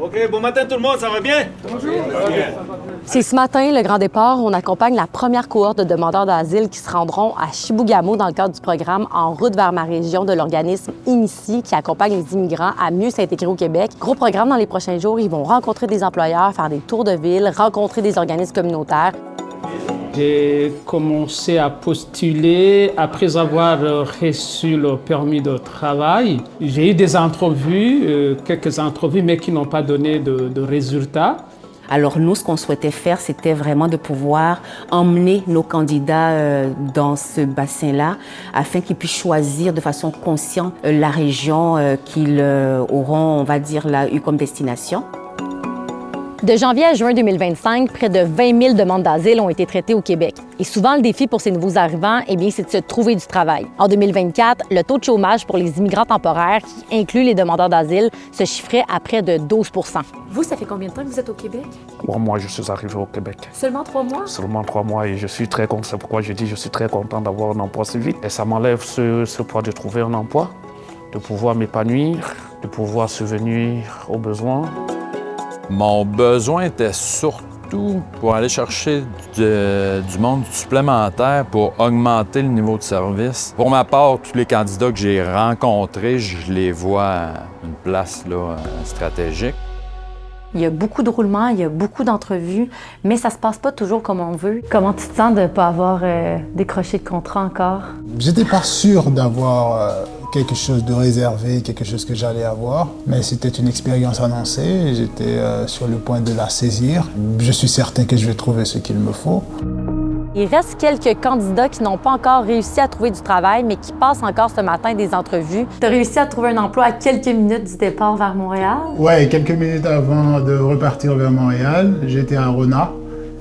OK, bon matin tout le monde, ça va bien? Bonjour. C'est ce matin, le grand départ, on accompagne la première cohorte de demandeurs d'asile qui se rendront à Chibougamau dans le cadre du programme En route vers ma région de l'organisme Initie qui accompagne les immigrants à mieux s'intégrer au Québec. Gros programme dans les prochains jours, ils vont rencontrer des employeurs, faire des tours de ville, rencontrer des organismes communautaires. J'ai commencé à postuler après avoir reçu le permis de travail. J'ai eu des entrevues, quelques entrevues, mais qui n'ont pas donné de résultats. Alors nous, ce qu'on souhaitait faire, c'était vraiment de pouvoir emmener nos candidats dans ce bassin-là afin qu'ils puissent choisir de façon consciente la région qu'ils auront, on va dire, là, eu comme destination. De janvier à juin 2025, près de 20 000 demandes d'asile ont été traitées au Québec. Et souvent, le défi pour ces nouveaux arrivants, c'est de se trouver du travail. En 2024, le taux de chômage pour les immigrants temporaires, qui inclut les demandeurs d'asile, se chiffrait à près de 12 %. Vous, ça fait combien de temps que vous êtes au Québec? Moi, je suis arrivé au Québec. Seulement 3 mois? Seulement 3 mois et je suis très content. C'est pourquoi je dis je suis très content d'avoir un emploi si vite. Et ça m'enlève ce poids de trouver un emploi, de pouvoir m'épanouir, de pouvoir subvenir aux besoins. Mon besoin était surtout pour aller chercher du monde supplémentaire pour augmenter le niveau de service. Pour ma part, tous les candidats que j'ai rencontrés, je les vois à une place là, stratégique. Il y a beaucoup de roulements, il y a beaucoup d'entrevues, mais ça se passe pas toujours comme on veut. Comment tu te sens de ne pas avoir décroché de contrat encore? J'étais pas sûr d'avoir quelque chose de réservé, quelque chose que j'allais avoir, mais c'était une expérience annoncée et j'étais sur le point de la saisir. Je suis certain que je vais trouver ce qu'il me faut. Il reste quelques candidats qui n'ont pas encore réussi à trouver du travail, mais qui passent encore ce matin des entrevues. Tu as réussi à trouver un emploi à quelques minutes du départ vers Montréal? Ouais, quelques minutes avant de repartir vers Montréal, j'étais à Rona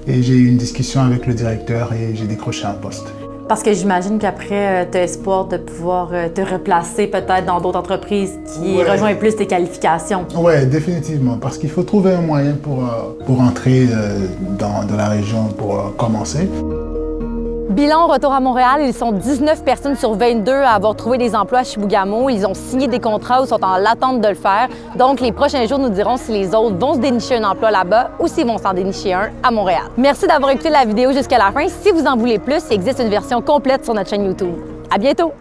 et j'ai eu une discussion avec le directeur et j'ai décroché un poste. Parce que j'imagine qu'après, tu as espoir de pouvoir te replacer peut-être dans d'autres entreprises qui rejoignent plus tes qualifications. Oui, définitivement, parce qu'il faut trouver un moyen pour entrer dans la région pour commencer. Bilan, retour à Montréal, ils sont 19 personnes sur 22 à avoir trouvé des emplois à Chibougamau. Ils ont signé des contrats ou sont en l'attente de le faire. Donc, les prochains jours nous diront si les autres vont se dénicher un emploi là-bas ou s'ils vont s'en dénicher un à Montréal. Merci d'avoir écouté la vidéo jusqu'à la fin. Si vous en voulez plus, il existe une version complète sur notre chaîne YouTube. À bientôt!